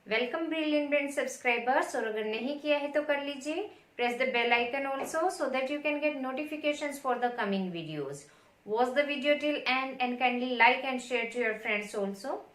Welcome brilliant brain subscribers. और अगर नहीं किया है तो कर लीजिए। Press the bell icon also so that you can get notifications for the coming videos. Watch the video till end kindly like and share to your friends also.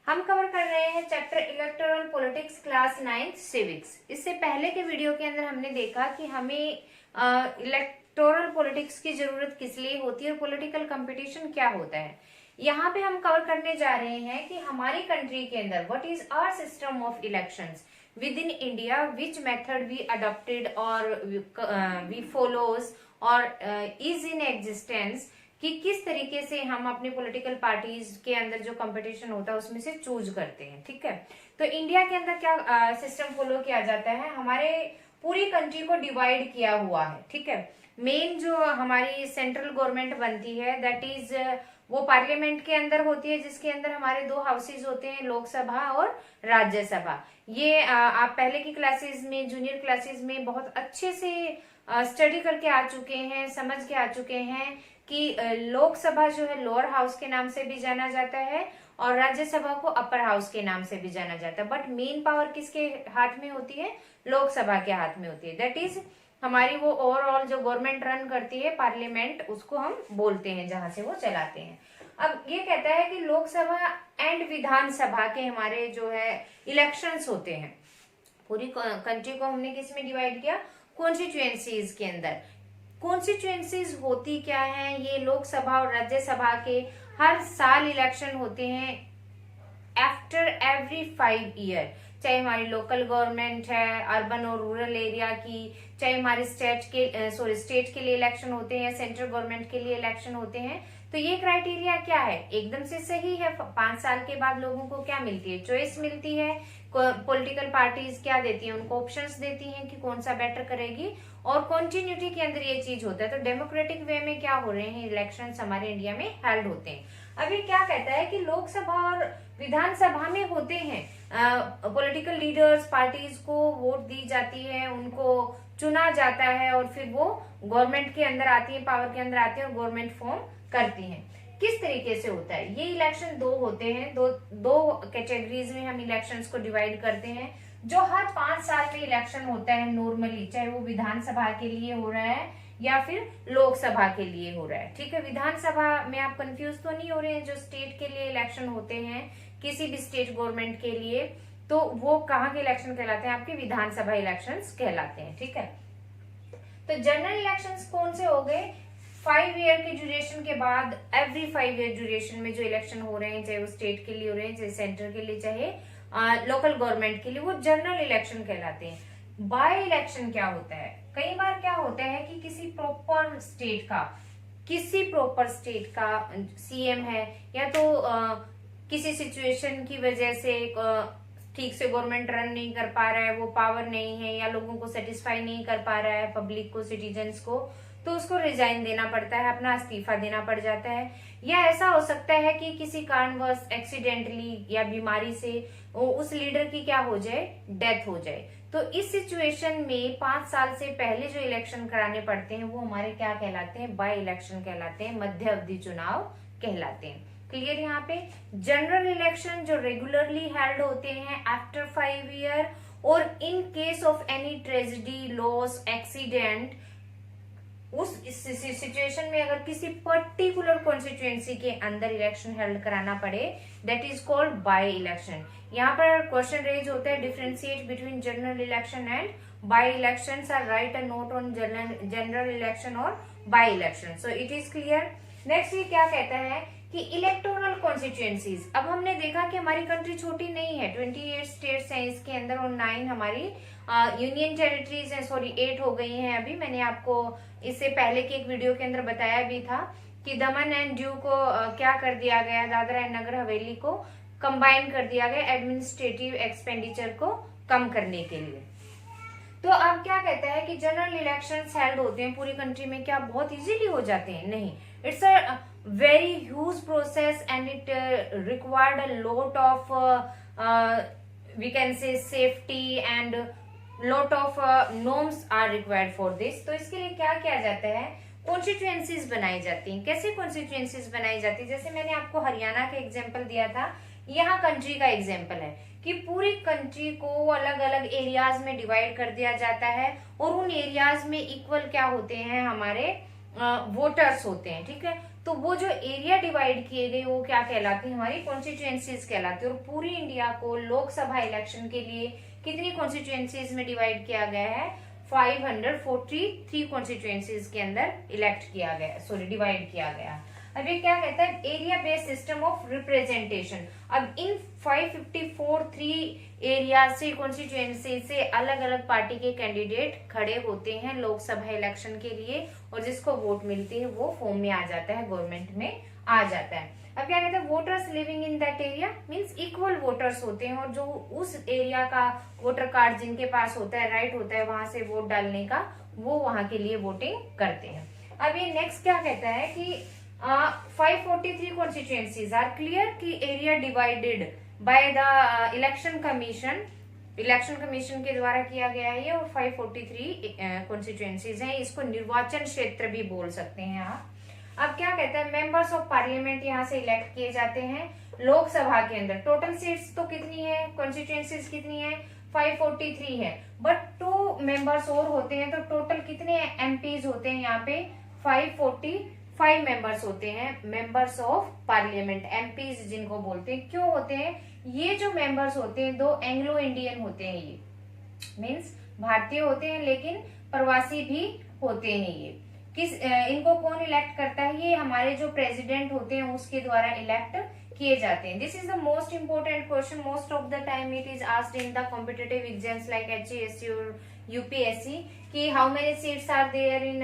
हम cover कर रहे हैं chapter electoral politics class 9 civics. इससे पहले के video के अंदर हमने देखा कि हमें इलेक्टोरल पॉलिटिक्स की जरूरत किस लिए होती है और पॉलिटिकल कंपटीशन क्या होता है। यहाँ पे हम कवर करने जा रहे हैं कि हमारी कंट्री के अंदर what is our system of elections with in India, which method we adopted और वी फॉलोज और इज इन एग्जिस्टेंस, कि किस तरीके से हम अपने पॉलिटिकल पार्टीज के अंदर जो कंपटीशन होता है उसमें से चूज करते हैं। ठीक है, तो इंडिया के अंदर क्या सिस्टम फॉलो किया जाता है, हमारे पूरी कंट्री को डिवाइड किया हुआ है। ठीक है, मेन जो हमारी सेंट्रल गवर्नमेंट बनती है दैट इज वो पार्लियामेंट के अंदर होती है, जिसके अंदर हमारे दो हाउसेज होते हैं, लोकसभा और राज्यसभा। ये आप पहले की क्लासेस में, जूनियर क्लासेस में बहुत अच्छे से स्टडी करके आ चुके हैं, समझ के आ चुके हैं कि लोकसभा जो है लोअर हाउस के नाम से भी जाना जाता है और राज्यसभा को अपर हाउस के नाम से भी जाना जाता है। बट मेन पावर किसके हाथ में होती है? लोकसभा के हाथ में होती है। दैट इज हमारी वो ओवरऑल जो गवर्नमेंट रन करती है, पार्लियामेंट, उसको हम बोलते हैं, जहां से वो चलाते हैं। अब ये कहता है कि लोकसभा एंड विधानसभा के हमारे जो है इलेक्शंस होते हैं। पूरी कंट्री को हमने किस में डिवाइड किया? कॉन्स्टिट्यूएंसीज के अंदर। कॉन्स्टिट्यूएंसीज होती क्या है? ये लोकसभा और राज्यसभा के हर साल इलेक्शन होते हैं आफ्टर एवरी 5 ईयर। चाहे हमारी लोकल गवर्नमेंट है, अर्बन और रूरल एरिया की, चाहे हमारे स्टेट के लिए इलेक्शन होते हैं, सेंट्रल गवर्नमेंट के लिए इलेक्शन होते हैं। तो ये क्राइटेरिया क्या है? एकदम से सही है। 5 साल के बाद लोगों को क्या मिलती है? चॉइस मिलती है। पॉलिटिकल पार्टीज क्या देती हैं? उनको ऑप्शंस देती हैं कि कौन सा बेटर करेगी, और कॉन्टिन्यूटी के अंदर ये चीज होता है। तो डेमोक्रेटिक वे में क्या हो रहे हैं? इलेक्शन हमारे इंडिया में हेल्ड होते हैं। अब ये क्या कहता है कि लोकसभा और विधानसभा में होते हैं, पॉलिटिकल लीडर्स, पार्टीज को वोट दी जाती है, उनको चुना जाता है और फिर वो गवर्नमेंट के अंदर आती है, पावर के अंदर आती है और गवर्नमेंट फॉर्म करती है। किस तरीके से होता है ये इलेक्शन? दो होते हैं, दो कैटेगरीज में हम इलेक्शंस को डिवाइड करते हैं। जो हर 5 साल में इलेक्शन होता है नॉर्मली, चाहे वो विधानसभा के लिए हो रहा है या फिर लोकसभा के लिए हो रहा है। ठीक है, विधानसभा में आप कंफ्यूज तो नहीं हो रहे हैं? जो स्टेट के लिए इलेक्शन होते हैं, किसी भी स्टेट गवर्नमेंट के लिए, तो वो कहाँ के इलेक्शन कहलाते हैं? आपके विधानसभा इलेक्शंस कहलाते हैं। ठीक है, तो जनरल इलेक्शंस कौन से हो गए? 5 ईयर के ड्यूरेशन के बाद, एवरी 5 ईयर ड्यूरेशन में जो इलेक्शन हो रहे हैं, चाहे वो स्टेट के लिए हो रहे हैं, चाहे सेंटर के लिए, चाहे लोकल गवर्नमेंट के लिए, वो जनरल इलेक्शन कहलाते हैं। बाय इलेक्शन क्या होता है? कई बार क्या होता है कि किसी प्रॉपर स्टेट का सीएम है, या तो किसी सिचुएशन की वजह से ठीक से गवर्नमेंट रन नहीं कर पा रहा है, वो पावर नहीं है, या लोगों को सेटिस्फाई नहीं कर पा रहा है, पब्लिक को, सिटीजन्स को, तो उसको रिजाइन देना पड़ता है, अपना इस्तीफा देना पड़ जाता है। या ऐसा हो सकता है कि किसी कारणवश एक्सीडेंटली या बीमारी से उस लीडर की क्या हो जाए? डेथ हो जाए। तो इस सिचुएशन में 5 साल से पहले जो इलेक्शन कराने पड़ते हैं वो हमारे क्या कहलाते हैं? बाय इलेक्शन कहलाते हैं, मध्य अवधि चुनाव कहलाते हैं। क्लियर? यहाँ पे जनरल इलेक्शन जो रेगुलरली हेल्ड होते हैं आफ्टर 5 ईयर, और इन case of any tragedy, loss, accident, उस सिचुएशन में अगर किसी पर्टिकुलर कॉन्स्टिट्यूएंसी के अंदर इलेक्शन हेल्ड कराना पड़े, that is called by election. यहाँ पर क्वेश्चन रेज होता है, differentiate between general election and by elections, are write a note on general election और by election. So it is clear. Next ये क्या कहता है कि इलेक्टोरल कॉन्स्टिट्यूएंसीज। अब हमने देखा कि हमारी कंट्री छोटी नहीं है, 28 स्टेट्स हैं इसके अंदर और 9 हमारी यूनियन टेरिटरीज हैं, सॉरी 8 हो गई हैं अभी। मैंने आपको इससे पहले के एक वीडियो के अंदर बताया भी था कि दमन एंड दीव को क्या कर दिया गया, दादरा एंड नगर हवेली को कंबाइन कर दिया गया एडमिनिस्ट्रेटिव एक्सपेंडिचर को कम करने के लिए। तो अब क्या कहता है कि जनरल इलेक्शंस हेल्ड होते हैं पूरी कंट्री में, क्या बहुत इजीली हो जाते हैं? नहीं, it's a very huge process and it required a lot of we can say safety and lot of norms are required for this. तो इसके लिए क्या किया जाता है? कॉन्स्टिट्यूएंसीज बनाई जाती हैं। कैसे कॉन्स्टिट्यूएंसीज बनाई जाती है? जैसे मैंने आपको हरियाणा का एग्जाम्पल दिया था, यहाँ कंट्री का एग्जाम्पल है कि पूरी कंट्री को अलग अलग एरियाज में डिवाइड कर दिया जाता है और उन एरियाज में इक्वल क्या होते हैं, हमारे वोटर्स होते हैं, ठीक है। तो वो जो एरिया डिवाइड किए गए वो क्या कहलाती है, हमारी कॉन्स्टिट्यूएंसीज कहलाती है। और पूरी इंडिया को लोकसभा इलेक्शन के लिए कितनी कॉन्स्टिट्यूएंसीज में डिवाइड किया गया है, 543 कॉन्स्टिट्यूएंसीज के अंदर इलेक्ट किया गया, सॉरी डिवाइड किया गया। अब ये क्या कहता है, area based system of representation. अब इन 554 एरिया से, कॉन्स्टिट्यूएंसी से अलग अलग पार्टी के कैंडिडेट खड़े होते हैं लोकसभा इलेक्शन के लिए, और जिसको वोट मिलती है वो फॉर्म में आ जाता है, गवर्नमेंट में आ जाता है। अब क्या कहते हैं, voters living in that area means equal voters होते हैं, और जो उस एरिया का वोटर कार्ड जिनके पास होता है, राइट होता है वहां से वोट डालने का, वो वहां के लिए वोटिंग करते हैं। अब ये नेक्स्ट क्या कहता है कि 543 कॉन्स्टिट्यूएंसीज आर क्लियर कि area divided by the election commission के द्वारा किया गया है, और 543 कॉन्स्टिट्यूएंसीज हैं। इसको निर्वाचन क्षेत्र भी बोल सकते हैं आप। अब क्या कहता है, मेंबर्स ऑफ पार्लियामेंट यहाँ से इलेक्ट किए जाते हैं लोकसभा के अंदर। टोटल सीट्स तो कितनी है, कॉन्स्टिट्यूएंसीज कितनी है, 543 है, बट 2 मेंबर्स और होते हैं, तो टोटल कितने एमपीज होते हैं यहाँ पे, 545 मेंबर्स होते हैं, मेंबर्स ऑफ पार्लियामेंट, एमपीज जिनको बोलते हैं। क्यों होते हैं, ये जो मेंबर्स होते हैं 2 एंग्लो इंडियन होते हैं, ये मीन्स भारतीय होते हैं लेकिन प्रवासी भी होते हैं। ये इनको कौन इलेक्ट करता है, ये हमारे जो प्रेसिडेंट होते हैं उसके द्वारा इलेक्ट किए जाते हैं। This is the most important question, most of the time it is asked in the competitive exams like HSC और UPSC कि how many seats are there in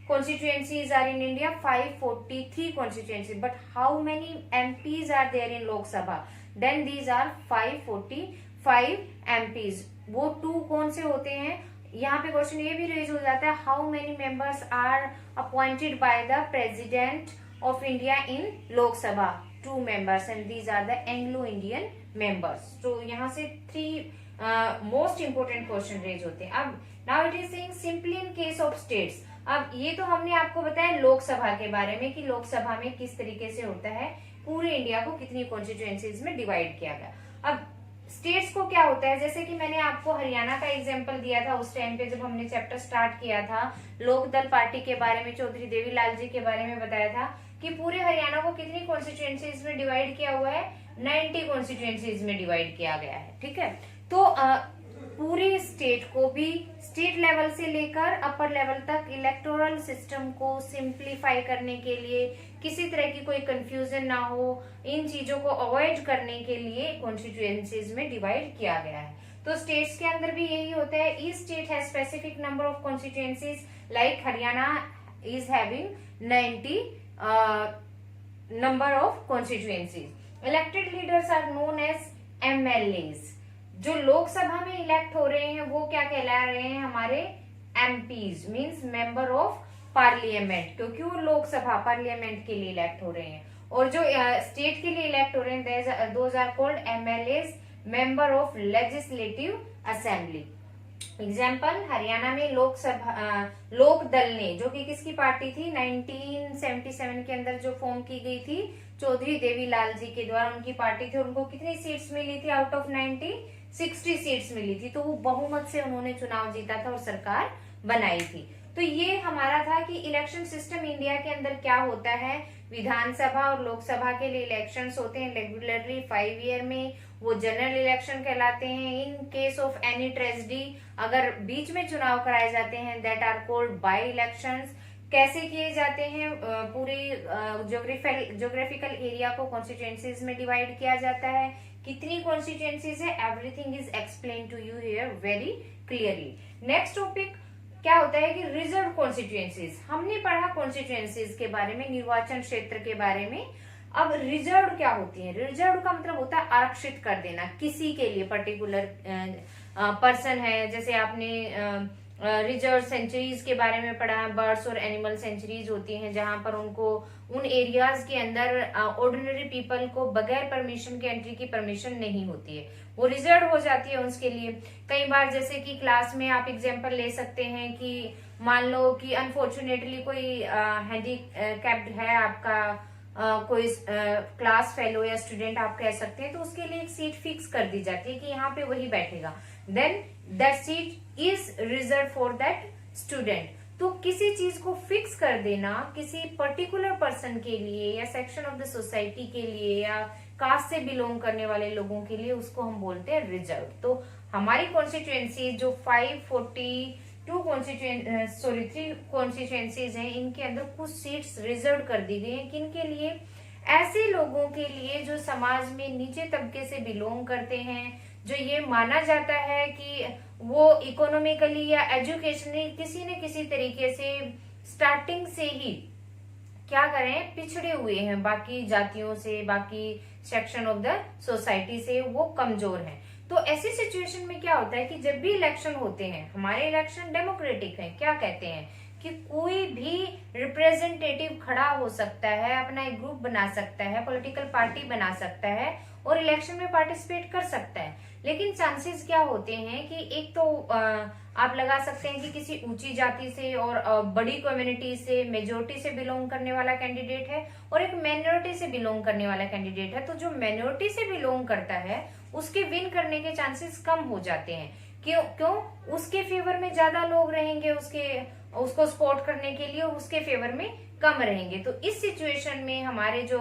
constituencies are in India, 543 constituencies, but how many MPs are there in Lok Sabha? Then these are 545 MPs. वो 2 कौन से होते हैं, यहाँ पे question ये भी रेज हो जाता है, how many members are appointed by the president of India in Lok Sabha, 2 members, and these are the Anglo Indian members. तो यहाँ से 3 मोस्ट इंपोर्टेंट क्वेश्चन रेज होते हैं। अब now it is saying simply in case of states. अब ये तो हमने आपको बताया लोकसभा के बारे में कि लोकसभा में किस तरीके से होता है, पूरे इंडिया को कितनी कॉन्स्टिट्यूएंसीज में डिवाइड किया गया। अब स्टेट्स को क्या होता है, जैसे कि मैंने आपको हरियाणा का एग्जांपल दिया था उस टाइम पे जब हमने चैप्टर स्टार्ट किया था, लोकदल पार्टी के बारे में, चौधरी देवीलाल जी के बारे में बताया था कि पूरे हरियाणा को कितनी कॉन्स्टिट्यूएंसीज में डिवाइड किया हुआ है, 90 कॉन्स्टिट्यूएंसीज में डिवाइड किया गया है, ठीक है। तो पूरे स्टेट को भी स्टेट लेवल से लेकर अपर लेवल तक इलेक्टोरल सिस्टम को सिंप्लीफाई करने के लिए, किसी तरह की कोई कंफ्यूजन ना हो, इन चीजों को अवॉइड करने के लिए कॉन्स्टिट्यूएंसीज में डिवाइड किया गया है। तो स्टेट्स के अंदर भी यही होता है, each state has specific number of constituencies, like Haryana is having 90 number of constituencies. Elected leaders are known as MLAs। जो लोकसभा में इलेक्ट हो रहे हैं वो क्या कहला रहे हैं, हमारे MPs means member of parliament, क्योंकि वो लोकसभा पार्लियामेंट के लिए इलेक्ट हो रहे हैं। और जो स्टेट के लिए इलेक्ट हो रहे हैं those are called MLAs, member of legislative assembly. Example, Haryana में लोकदल ने, जो कि किसकी पार्टी थी, 1977 के अंदर जो फॉर्म की गई थी चौधरी देवीलाल जी के द्वारा, उनकी पार्टी थी, उनको कितनी सीट्स मिली थी, आउट ऑफ 90 60 सीट्स मिली थी। तो वो बहुमत से उन्होंने चुनाव जीता था और सरकार बनाई थी। तो ये हमारा था कि इलेक्शन सिस्टम इंडिया के अंदर क्या होता है, विधानसभा और लोकसभा के लिए इलेक्शंस होते हैं रेगुलरली 5 ईयर में, वो जनरल इलेक्शन कहलाते हैं। In case of any tragedy, अगर बीच में चुनाव कराए जाते हैं, that are called by elections. कैसे किए जाते हैं, पूरी ज्योग्राफिकल एरिया को कॉन्स्टिट्यूएंसीज में डिवाइड किया जाता है, कितनी कॉन्स्टिट्यूएंसीज है, everything is explain to you here very clearly. Next topic क्या होता है कि रिजर्व कॉन्स्टिट्यूएंसीज। हमने पढ़ा कॉन्स्टिट्यूएंसीज के बारे में, निर्वाचन क्षेत्र के बारे में। अब रिजर्व क्या होती है, रिजर्व का मतलब होता है आरक्षित कर देना किसी के लिए, पर्टिकुलर पर्सन है। जैसे आपने रिजर्व सेंचुरीज के बारे में पढ़ा है, बर्ड्स और एनिमल सेंचुरीज होती हैं जहां पर उनको उन एरियाज के अंदर ऑर्डिनरी पीपल को बगैर परमिशन के एंट्री की परमिशन नहीं होती है, वो रिजर्व हो जाती है उसके लिए। कई बार जैसे कि क्लास में आप एग्जांपल ले सकते हैं कि मान लो कि अनफॉर्चुनेटली कोई हैंडीकैप्ड है आपका कोई क्लास फेलो या स्टूडेंट आप कह सकते हैं, तो उसके लिए एक सीट फिक्स कर दी जाती है कि यहाँ पे वही बैठेगा, then that seat is reserve for that student. तो किसी चीज को फिक्स कर देना किसी पर्टिकुलर पर्सन के लिए या सेक्शन ऑफ द सोसाइटी के लिए या कास्ट से बिलोंग करने वाले लोगों के लिए, उसको हम बोलते हैं रिजर्व। तो हमारी कॉन्स्टिट्यूएंसी जो 3 कॉन्स्टिट्यूएंसीज हैं, इनके अंदर कुछ सीट्स रिजर्व कर दी गई हैं। किनके लिए? ऐसे लोगों के लिए जो समाज में नीचे तबके से बिलोंग करते हैं, जो ये माना जाता है कि वो इकोनॉमिकली या एजुकेशनली किसी न किसी तरीके से स्टार्टिंग से ही क्या करें, पिछड़े हुए हैं, बाकी जातियों से, बाकी सेक्शन ऑफ द सोसाइटी से वो कमजोर हैं। तो ऐसी सिचुएशन में क्या होता है कि जब भी इलेक्शन होते हैं, हमारे इलेक्शन डेमोक्रेटिक हैं, क्या कहते हैं कि कोई भी रिप्रेजेंटेटिव खड़ा हो सकता है, अपना एक ग्रुप बना सकता है, पॉलिटिकल पार्टी बना सकता है और इलेक्शन में पार्टिसिपेट कर सकता है। लेकिन चांसेस क्या होते हैं कि एक तो आप लगा सकते हैं कि किसी ऊंची जाति से और बड़ी कम्युनिटी से, मेजोरिटी से बिलोंग करने वाला कैंडिडेट है और एक माइनॉरिटी से बिलोंग करने वाला कैंडिडेट है। तो जो माइनॉरिटी से बिलोंग करता है उसके विन करने के चांसेस कम हो जाते हैं। क्यों? उसके फेवर में ज्यादा लोग रहेंगे उसको सपोर्ट करने के लिए, उसके फेवर में कम रहेंगे। तो इस सिचुएशन में हमारे जो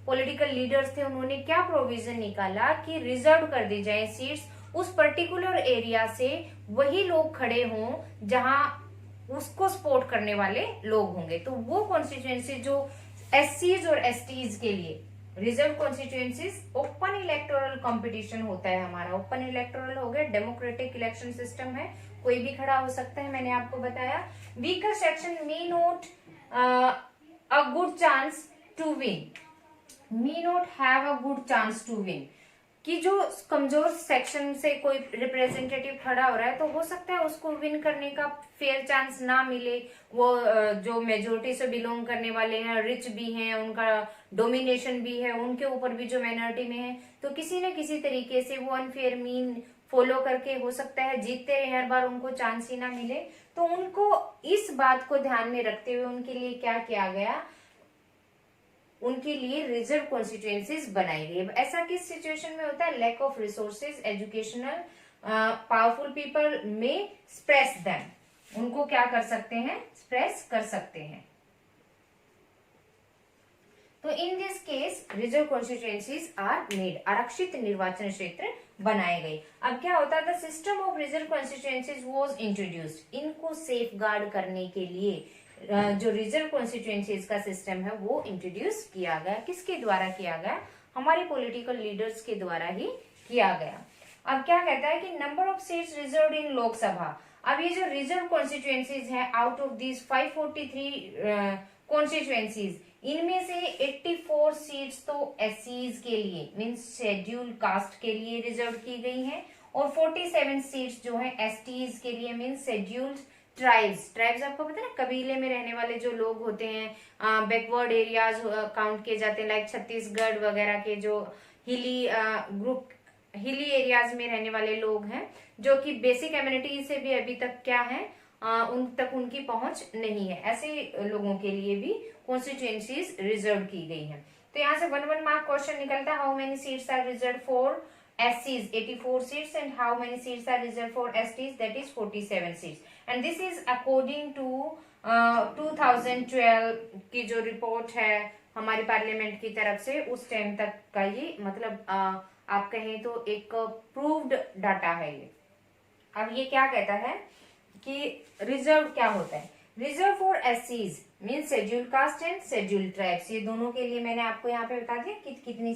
पॉलिटिकल लीडर्स थे, उन्होंने क्या प्रोविजन निकाला कि रिजर्व कर दी जाए सीट्स, उस पर्टिकुलर एरिया से वही लोग खड़े हों जहां उसको सपोर्ट करने वाले लोग होंगे। तो वो कॉन्स्टिट्यूएंसी जो एससीज और एसटीज के लिए reserve constituencies, open electoral competition होता है हमारा। ओपन इलेक्टोरल हो गया, डेमोक्रेटिक इलेक्शन सिस्टम है, कोई भी खड़ा हो सकता है, मैंने आपको बताया। Weaker section may not a good chance to win, may not have a good chance to win, कि जो कमजोर सेक्शन से कोई रिप्रेजेंटेटिव खड़ा हो रहा है तो हो सकता है उसको विन करने का फेयर चांस ना मिले। वो जो मेजोरिटी से बिलोंग करने वाले हैं, रिच भी हैं, उनका डोमिनेशन भी है, उनके ऊपर भी जो माइनॉरिटी में है, तो किसी न किसी तरीके से वो अनफेयर मीन फॉलो करके हो सकता है जीतते रहे, हर बार उनको चांस ही ना मिले। तो उनको इस बात को ध्यान में रखते हुए उनके लिए क्या किया गया, उनके लिए रिजर्व कॉन्स्टिट्यूएंसीज बनाई गई। ऐसा किस सिचुएशन में होता है? Lack of resources, educational powerful people may suppress them, उनको क्या कर सकते हैं, स्प्रेस कर सकते हैं। तो in this case reserve constituencies are made, आरक्षित निर्वाचन क्षेत्र बनाए गए। अब क्या होता है, the system of reserve constituencies was introduced, इनको सेफ गार्ड करने के लिए जो रिजर्व कॉन्स्टिट्यूएंसीज का सिस्टम है वो इंट्रोड्यूस किया गया। किसके द्वारा किया गया? हमारे पॉलिटिकल लीडर्स के द्वारा ही किया गया। अब क्या कहता है कि number of seats reserve in Lok Sabha. अब ये जो रिजर्व कॉन्स्टिट्यूएंसीज है, आउट ऑफ दीज 543 कॉन्स्टिट्यूएंसीज, इनमें से 84 सीट्स तो एससीज के लिए मींस शेड्यूल कास्ट के लिए रिजर्व की गई हैं और 47 सीट्स जो है एसटीज के लिए मींस शेड्यूल्ड ट्राइब्स आपको पता है ना, कबीले में रहने वाले जो लोग होते हैं, बैकवर्ड एरियाज काउंट किए जाते हैं, लाइक छत्तीसगढ़ वगैरह के जो हिली एरियाज में रहने वाले लोग हैं, जो कि बेसिक कम्युनिटी से भी अभी तक क्या है, उन तक उनकी पहुंच नहीं है, ऐसे लोगों के लिए भी कॉन्स्टिट्यूएंसीज रिजर्व की गई है। तो यहाँ से 1 मार्क क्वेश्चन निकलता है, how many seats are reserve for SCs 84 seats and how many seats are reserved for STs, that is 47 seats, and this is according to 2012 की जो रिपोर्ट है हमारी पार्लियामेंट की तरफ से, उस टाइम तक का ये मतलब आप कहें तो एक प्रूव्ड डाटा है ये। अब ये क्या कहता है कि रिजर्व क्या होता है, reserve for SCs means schedule caste and schedule tribes, ये दोनों के लिए मैंने आपको यहाँ पे बता दिया कि कितनी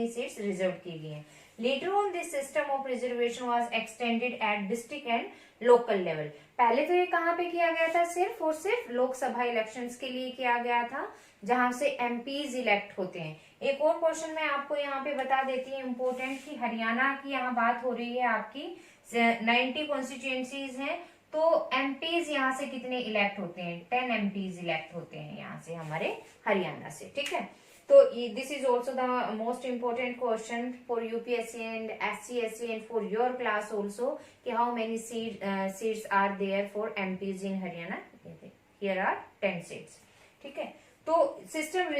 सीट्स रिजर्व की गई हैं। Later on, this system of reservation was extended at district and local level. पहले तो ये कहाँ पे किया गया था, सिर्फ और सिर्फ लोकसभा इलेक्शंस के लिए किया गया था, जहां से MPs इलेक्ट होते हैं। एक और क्वेश्चन मैं आपको यहाँ पे बता देती हूँ इम्पोर्टेंट, कि हरियाणा की यहाँ बात हो रही है, आपकी 90 कॉन्स्टिट्यूएंसीज हैं, तो MPs यहाँ से कितने इलेक्ट होते हैं, 10 MPs इलेक्ट होते हैं यहाँ से हमारे हरियाणा से, ठीक है। तो this is also the most important question for UPSC and SC and for your class also, कि how many seats are there for MPs in Haryana, here are 10 seats, ठीक है। तो system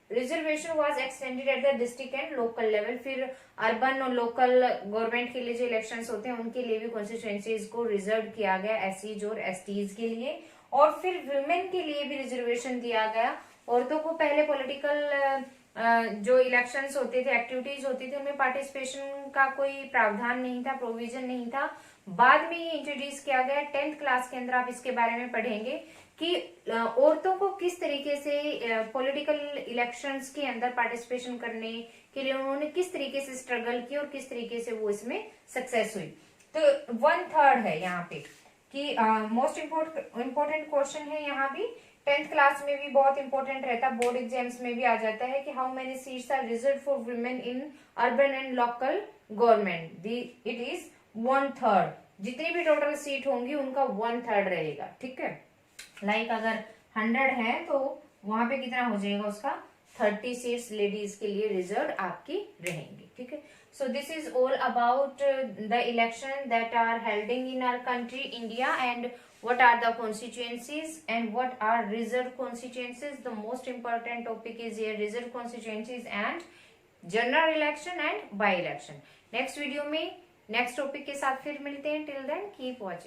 reservation was extended at the district and local level. फिर urban और local government के लिए जो elections होते हैं उनके लिए भी कॉन्स्टिट्यूएंसीज को रिजर्व किया गया, एससीज और एसटीज के लिए। और फिर वुमेन के लिए भी रिजर्वेशन दिया गया। औरतों को पहले पॉलिटिकल जो इलेक्शंस होते थे, एक्टिविटीज होती थी, उनमें पार्टिसिपेशन का कोई प्रावधान नहीं था, प्रोविजन नहीं था। बाद में ये इंट्रोड्यूस किया गया। 10th क्लास के अंदर आप इसके बारे में पढ़ेंगे कि औरतों को किस तरीके से पॉलिटिकल इलेक्शंस के अंदर पार्टिसिपेशन करने के लिए उन्होंने किस तरीके से स्ट्रगल की और किस तरीके से वो इसमें सक्सेस हुई। तो 1/3 है यहाँ पे कि मोस्ट इम्पोर्टेंट क्वेश्चन है यहाँ भी। 10th क्लास में भी बहुत इंपॉर्टेंट रहता है, बोर्ड एग्जाम्स में भी आ जाता है कि how many seats are reserve for women in urban and local government. It is 1/3। जितनी भी टोटल सीट होंगी उनका 1/3 रहेगा। ठीक है, लाइक अगर 100 है तो वहां पे कितना हो जाएगा उसका 30 सीट्स लेडीज के लिए रिजर्व आपकी रहेंगी। ठीक है, so this is all about the election that are holding in our country India and what are the constituencies and what are reserve constituencies. The most important topic is here reserve constituencies and general election and by election. next video में next topic के साथ फिर मिलते हैं. till then keep watching.